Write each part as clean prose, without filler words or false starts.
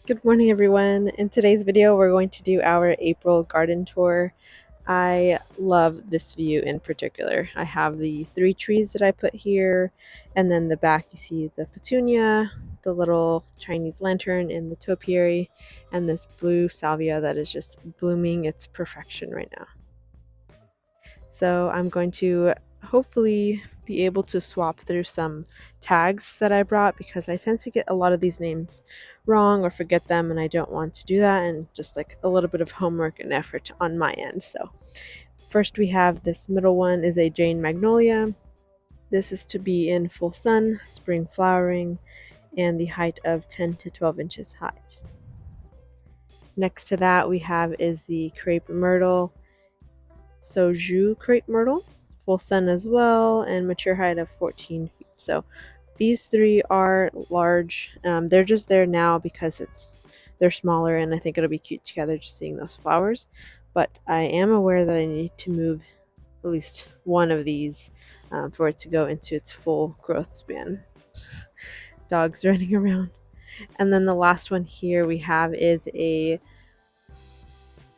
Good morning, everyone. In today's video, we're going to do our April garden tour. I love this view in particular. I have the 3 trees that I put here, and then the back you see the petunia, the little Chinese lantern, and the topiary, and this blue salvia that is just blooming its perfection right now. So I'm going to hopefully be able to swap through some tags that I brought because I tend to get a lot of these names wrong or forget them, and I don't want to do that, and just like a little bit of homework and effort on my end. So first we have this middle one is a Jane Magnolia. This is to be in full sun, spring flowering, and the height of 10 to 12 inches high. Next to that we have is the Crepe Myrtle, Soju Crepe Myrtle, full sun as well, and mature height of 14 feet. So these 3 are large. They're just there now because they're smaller, and I think it'll be cute together just seeing those flowers. But I am aware that I need to move at least one of these for it to go into its full growth span. Dogs running around. And then the last one here we have is a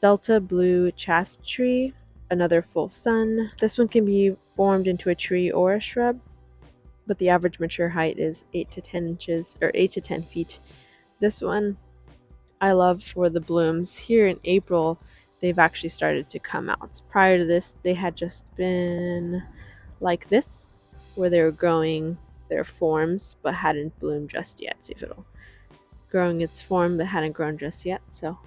Delta Blue Chaste tree, another full sun. This one can be formed into a tree or a shrub, but the average mature height is 8 to 10 inches or 8 to 10 feet. This one I love for the blooms. Here in April, they've actually started to come out. Prior to this, they had just been like this, where they were growing their forms but hadn't bloomed just yet. See if it'll growing its form but hadn't grown just yet. So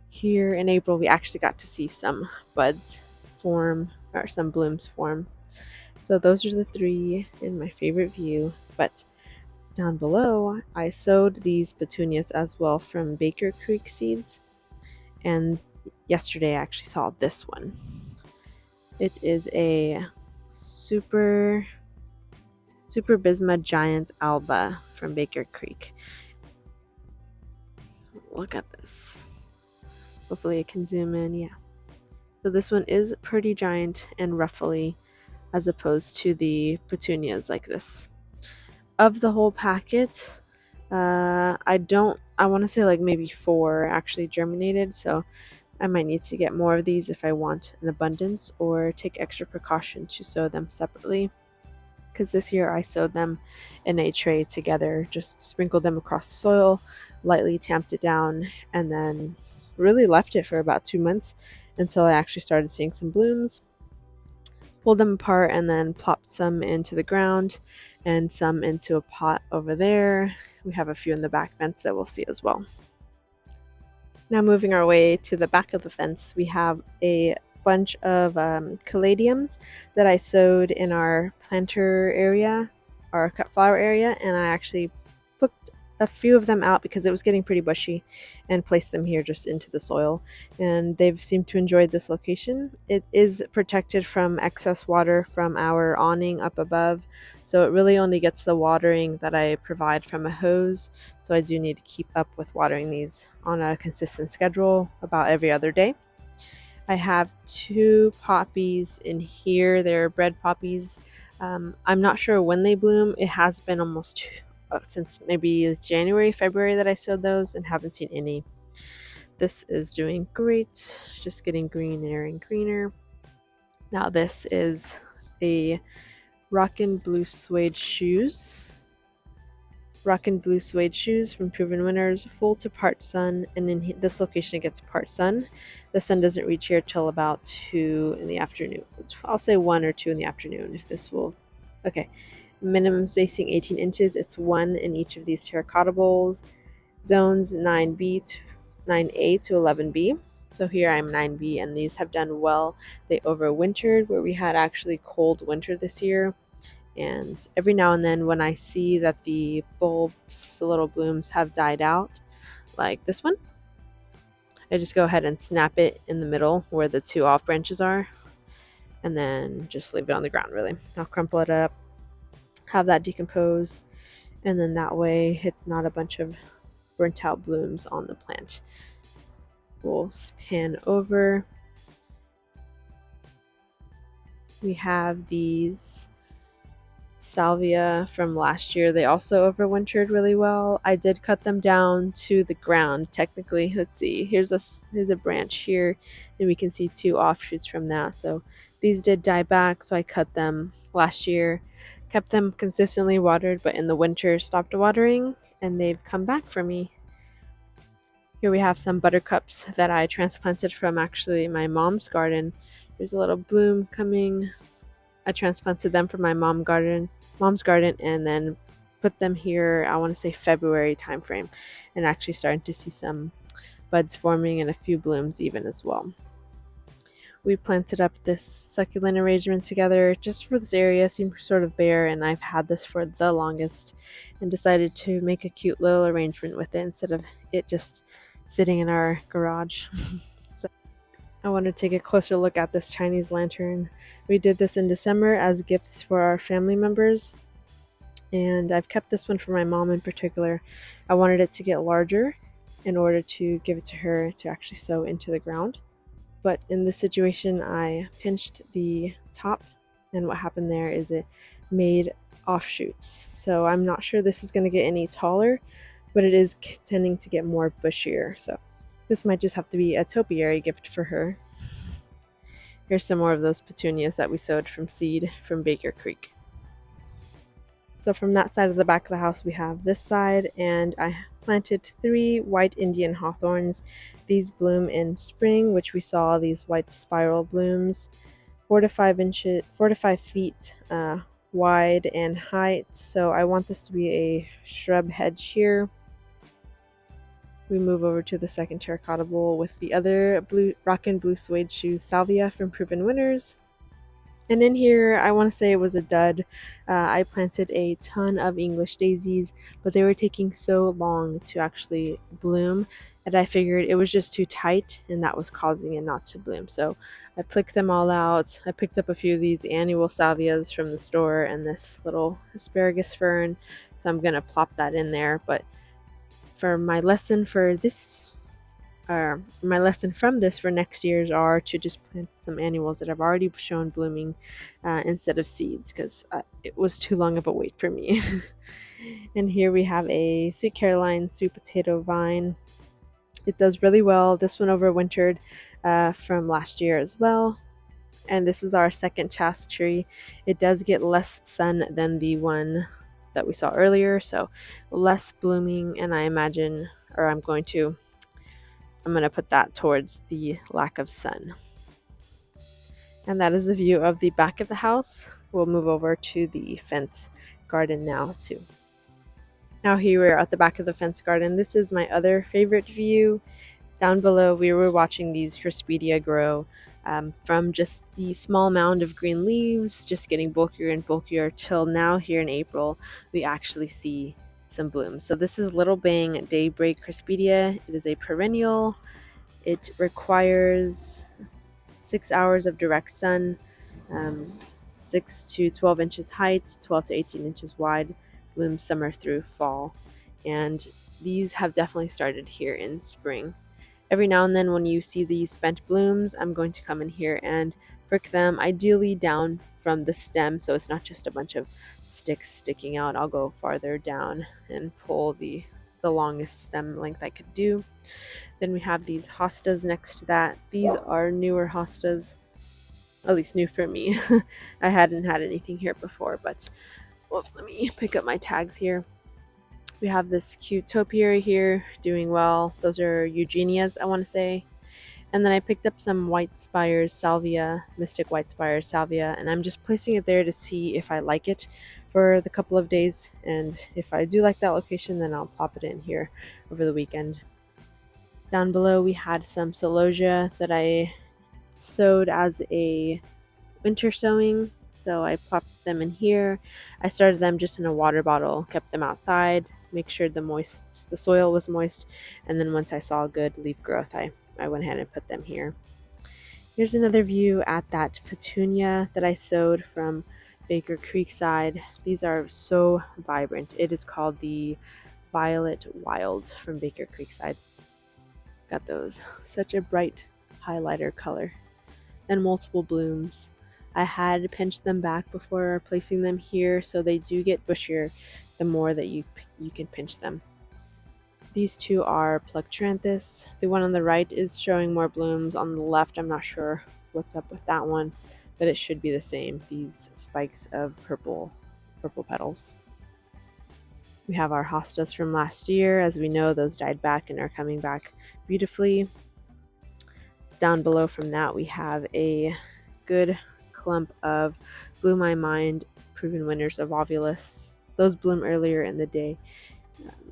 here in April, we actually got to see some buds form or some blooms form. So those are the 3 in my favorite view. But down below, I sowed these petunias as well from Baker Creek seeds. And yesterday I actually saw this one. It is a Super Bisma Giant Alba from Baker Creek. Look at this. Hopefully I can zoom in. Yeah. So this one is pretty giant and ruffly as opposed to the petunias like this. Of the whole packet, I want to say like maybe 4 actually germinated, so I might need to get more of these if I want an abundance, or take extra precaution to sow them separately, because this year I sowed them in a tray together, just sprinkled them across the soil, lightly tamped it down, and then really left it for about 2 months until I actually started seeing some blooms. Pulled them apart and then plopped some into the ground and some into a pot over there. We have a few in the back fence that we'll see as well. Now moving our way to the back of the fence, we have a bunch of caladiums that I sowed in our planter area, our cut flower area, and I actually picked a few of them out because it was getting pretty bushy and placed them here just into the soil, and they've seemed to enjoy this location. It is protected from excess water from our awning up above, so it really only gets the watering that I provide from a hose. So I do need to keep up with watering these on a consistent schedule about every other day. I have 2 poppies in here. They're bread poppies. I'm not sure when they bloom. It has been almost since maybe January, February that I sowed those, and haven't seen any. This is doing great, just getting greener and greener. Now this is a Rockin' Blue Suede shoes. Rockin' Blue Suede shoes from Proven Winners, full to part sun, and in this location it gets part sun. The sun doesn't reach here till about 2 in the afternoon. I'll say 1 or 2 in the afternoon if this will. Okay, minimum spacing 18 inches. It's 1 in each of these terracotta bowls. Zones 9A to 11B. So here I'm 9B, and these have done well. They overwintered, where we had actually cold winter this year. And every now and then when I see that the bulbs, the little blooms, have died out, like this one, I just go ahead and snap it in the middle where the 2 off branches are, and then just leave it on the ground. Really, I'll crumple it up, have that decompose, and then that way it's not a bunch of burnt out blooms on the plant. We'll pan over. We have these salvia from last year. They also overwintered really well. I did cut them down to the ground technically. Let's see, here's a branch here, and we can see 2 offshoots from that. So these did die back, so I cut them last year, kept them consistently watered, but in the winter stopped watering, and they've come back for me. Here we have some buttercups that I transplanted from actually my mom's garden. There's a little bloom coming. I transplanted them from my mom's garden, and then put them here, I want to say February timeframe, and actually starting to see some buds forming and a few blooms even as well. We planted up this succulent arrangement together just for this area. It seemed sort of bare, and I've had this for the longest, and decided to make a cute little arrangement with it instead of it just sitting in our garage. So I want to take a closer look at this Chinese lantern. We did this in December as gifts for our family members, and I've kept this one for my mom in particular. I wanted it to get larger in order to give it to her to actually sew into the ground. But in this situation, I pinched the top, and what happened there is it made offshoots. So I'm not sure this is going to get any taller, but it is tending to get more bushier. So this might just have to be a topiary gift for her. Here's some more of those petunias that we sowed from seed from Baker Creek. So from that side of the back of the house, we have this side, and I planted 3 white Indian hawthorns. These bloom in spring, which we saw these white spiral blooms, 4 to 5 feet wide and height. So I want this to be a shrub hedge here. We move over to the second terracotta bowl with the other rock and blue suede shoes salvia from Proven Winners. And in here, I want to say it was a dud. I planted a ton of English daisies, but they were taking so long to actually bloom, and I figured it was just too tight, and that was causing it not to bloom. So I picked them all out. I picked up a few of these annual salvias from the store and this little asparagus fern, so I'm going to plop that in there. But for my lesson for this my lesson from this for next year's are to just plant some annuals that have already shown blooming instead of seeds, because it was too long of a wait for me. And here we have a Sweet Caroline sweet potato vine. It does really well. This one overwintered from last year as well. And this is our second chaste tree. It does get less sun than the one that we saw earlier, so less blooming, and I imagine, or I'm going to put that towards the lack of sun. And that is the view of the back of the house. We'll move over to the fence garden now too. Now here we're at the back of the fence garden. This is my other favorite view. Down below we were watching these Crispidia grow from just the small mound of green leaves, just getting bulkier and bulkier, till now here in April we actually see some blooms. So this is Little Bang Daybreak Crispidia. It is a perennial. It requires 6 hours of direct sun, 6 to 12 inches height, 12 to 18 inches wide, blooms summer through fall. And these have definitely started here in spring. Every now and then when you see these spent blooms, I'm going to come in here and prick them, ideally down from the stem, so it's not just a bunch of sticks sticking out. I'll go farther down and pull the longest stem length I could do. Then we have these hostas next to that. These are newer hostas, at least new for me. I hadn't had anything here before, but let me pick up my tags here. We have this cute topiary here doing well. Those are Eugenias, I want to say. And then I picked up some white spires salvia, mystic white spires salvia, and I'm just placing it there to see if I like it for the couple of days. And if I do like that location, then I'll pop it in here over the weekend. Down below we had some celosia that I sowed as a winter sowing, so I popped them in here. I started them just in a water bottle, kept them outside, make sure the soil was moist, and then once I saw good leaf growth, I went ahead and put them here. Here's another view at that petunia that I sowed from Baker Creekside. These are so vibrant. It is called the Violet Wild from Baker Creekside. Got those. Such a bright highlighter color and multiple blooms. I had pinched them back before placing them here, so they do get bushier the more that you can pinch them. These two are Plectranthus. The one on the right is showing more blooms. On the left, I'm not sure what's up with that one, but it should be the same. These spikes of purple petals. We have our hostas from last year. As we know, those died back and are coming back beautifully. Down below from that, we have a good clump of Blew My Mind proven winners of Ovulus. Those bloom earlier in the day.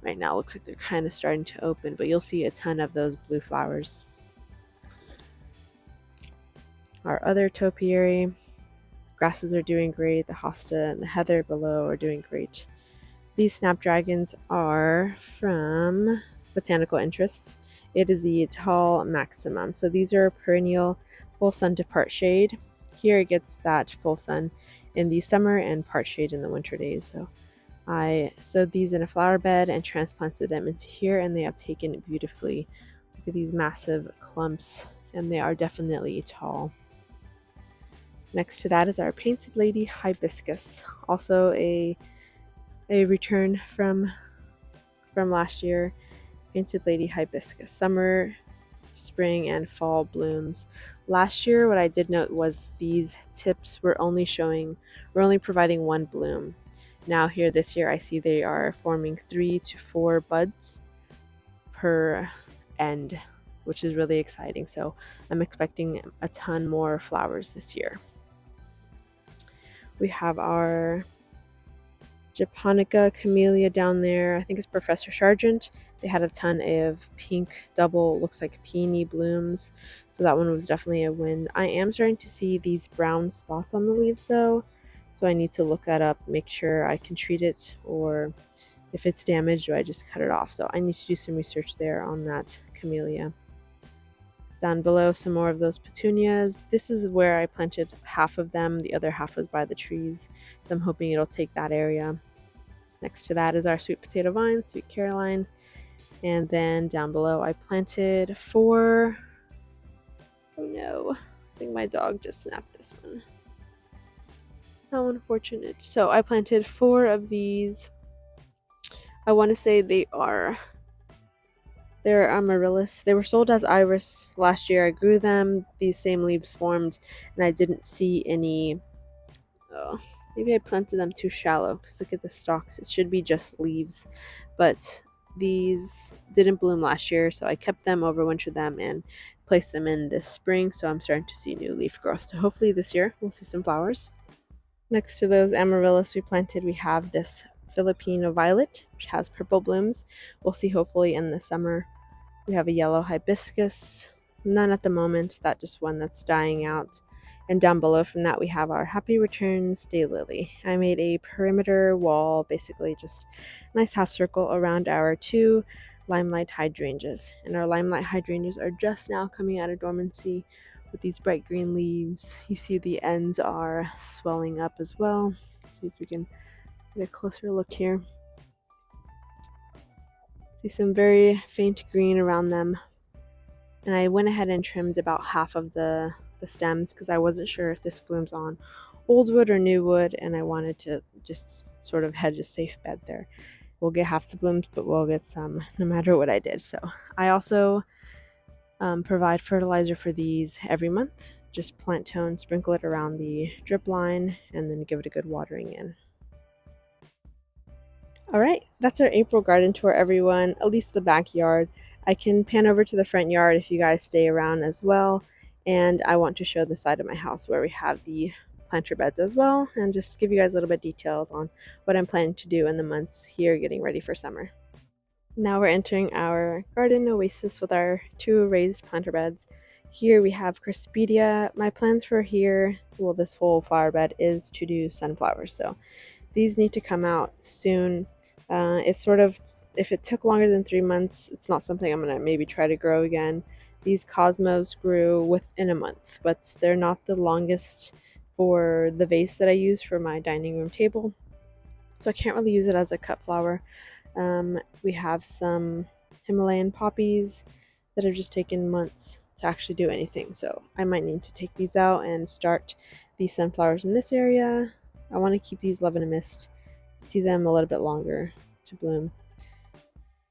Right now it looks like they're kind of starting to open, but you'll see a ton of those blue flowers. Our other topiary grasses are doing great. The hosta and the heather below are doing great. These snapdragons are from Botanical Interests. It is the tall maximum. So these are perennial, full sun to part shade. Here it gets that full sun in the summer and part shade in the winter days. So I sowed these in a flower bed and transplanted them into here, and they have taken beautifully. Look at these massive clumps, and they are definitely tall. Next to that is our Painted Lady Hibiscus, also a return from last year. Painted Lady Hibiscus, summer, spring, and fall blooms. Last year, what I did note was these tips were only providing one bloom. Now here this year, I see they are forming 3 to 4 buds per end, which is really exciting. So I'm expecting a ton more flowers this year. We have our Japonica camellia down there. I think it's Professor Sargent. They had a ton of pink double, looks like peony blooms. So that one was definitely a win. I am starting to see these brown spots on the leaves though. So I need to look that up, make sure I can treat it, or if it's damaged, do I just cut it off? So I need to do some research there on that camellia. Down below, some more of those petunias. This is where I planted half of them. The other half was by the trees. So I'm hoping it'll take that area. Next to that is our sweet potato vine, Sweet Caroline. And then down below, I planted 4. Oh no, I think my dog just snapped this one. How unfortunate. So I planted 4 of these. I want to say they're amaryllis. They were sold as iris last year. I grew them. These same leaves formed, and I didn't see any. Oh, maybe I planted them too shallow. Because look at the stalks. It should be just leaves, but these didn't bloom last year, so I kept them, overwintered them, and placed them in this spring. So I'm starting to see new leaf growth. So hopefully this year we'll see some flowers. Next to those amaryllis we planted, we have this Filipino violet, which has purple blooms. We'll see hopefully in the summer. We have a yellow hibiscus, none at the moment, that just one that's dying out. And down below from that we have our Happy Returns daylily. I made a perimeter wall, basically just a nice half circle around our 2 limelight hydrangeas. And our limelight hydrangeas are just now coming out of dormancy with these bright green leaves. You see the ends are swelling up as well. Let's see if we can get a closer look here. See some very faint green around them. And I went ahead and trimmed about half of the stems because I wasn't sure if this blooms on old wood or new wood, and I wanted to just sort of hedge a safe bet there. We'll get half the blooms, but we'll get some no matter what I did. So I also provide fertilizer for these every month. Just plant tone, sprinkle it around the drip line, and then give it a good watering in. All right, that's our April garden tour, everyone, at least the backyard. I can pan over to the front yard if you guys stay around as well. And I want to show the side of my house where we have the planter beds as well, and just give you guys a little bit details on what I'm planning to do in the months here getting ready for summer. Now we're entering our garden oasis with our 2 raised planter beds. Here we have Crispedia. My plans for here, well, this whole flower bed is to do sunflowers. So these need to come out soon. It's sort of, if it took longer than 3 months, it's not something I'm going to maybe try to grow again. These cosmos grew within a month, but they're not the longest for the vase that I use for my dining room table. So I can't really use it as a cut flower. We have some Himalayan poppies that have just taken months to actually do anything. So I might need to take these out and start these sunflowers in this area. I want to keep these love in a mist, see them a little bit longer to bloom.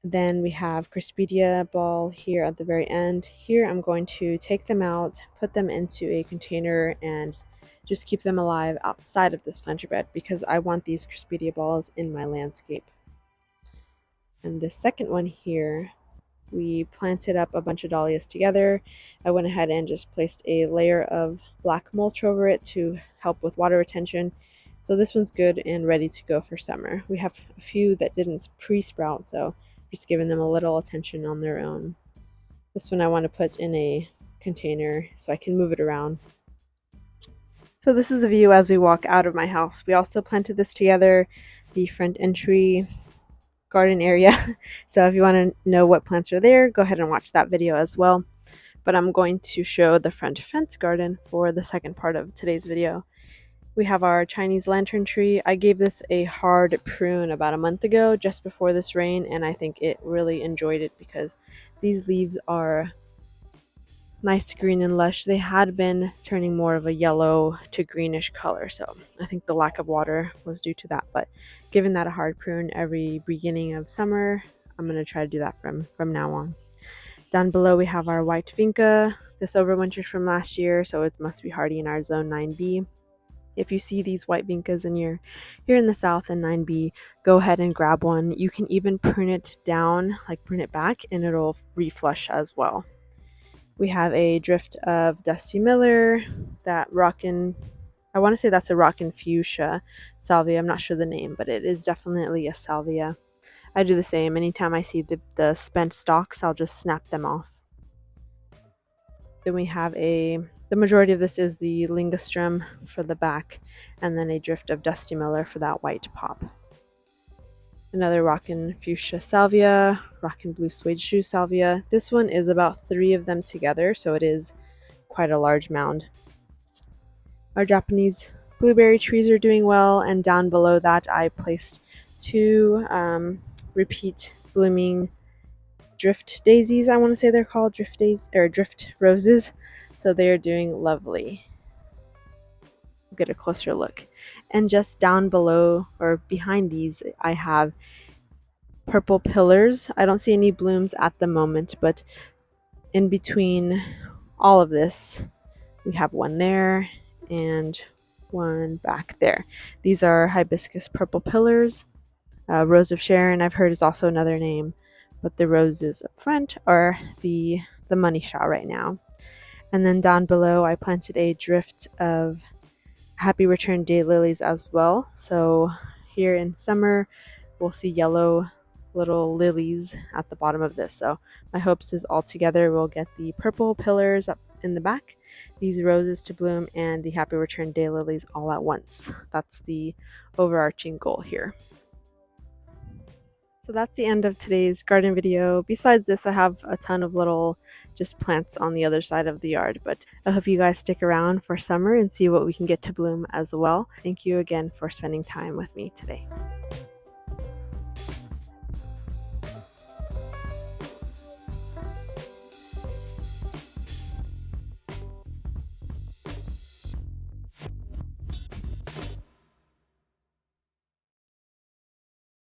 Then we have Crispidia ball here at the very end. Here I'm going to take them out, put them into a container, and just keep them alive outside of this planter bed because I want these Crispidia balls in my landscape. And the second one here, we planted up a bunch of dahlias together. I went ahead and just placed a layer of black mulch over it to help with water retention. So this one's good and ready to go for summer. We have a few that didn't pre-sprout, so just giving them a little attention on their own. This one I want to put in a container so I can move it around. So this is the view as we walk out of my house. We also planted this together, the front entry garden area. So if you want to know what plants are there, go ahead and watch that video as well. But I'm going to show the front fence garden for the second part of today's video. We have our Chinese lantern tree. I gave this a hard prune about a month ago, just before this rain, and I think it really enjoyed it because these leaves are nice green and lush. They had been turning more of a yellow to greenish color, so I think the lack of water was due to that. But given that a hard prune every beginning of summer, I'm going to try to do that from now on. Down below we have our white vinca. This overwintered from last year, so it must be hardy in our zone 9B. If you see these white vincas and you're here in the south in 9B, go ahead and grab one. You can even prune it down, like prune it back, and it'll reflush as well. We have a drift of Dusty Miller, that rockin', I want to say that's a rockin' fuchsia salvia. I'm not sure the name, but it is definitely a salvia. I do the same. Anytime I see the spent stalks, I'll just snap them off. Then we have the majority of this is the ligustrum for the back, and then a drift of Dusty Miller for that white pop. Another rockin' fuchsia salvia, rockin' blue suede shoe salvia. This one is about 3 of them together, so it is quite a large mound. Our Japanese blueberry trees are doing well, and down below that I placed 2 repeat blooming drift daisies. I want to say they're called drift daisies or drift roses. So they are doing lovely. We'll get a closer look. And just down below or behind these, I have purple pillars. I don't see any blooms at the moment, but in between all of this, we have one there and one back there. These are hibiscus purple pillars. Rose of Sharon, I've heard, is also another name, but the roses up front are the money shot right now. And then down below, I planted a drift of Happy Return daylilies as well. So here in summer, we'll see yellow little lilies at the bottom of this. So my hopes is all together we'll get the purple pillars up in the back, these roses to bloom, and the Happy Return daylilies all at once. That's the overarching goal here. So that's the end of today's garden video. Besides this, I have a ton of little just plants on the other side of the yard, but I hope you guys stick around for summer and see what we can get to bloom as well. Thank you again for spending time with me today.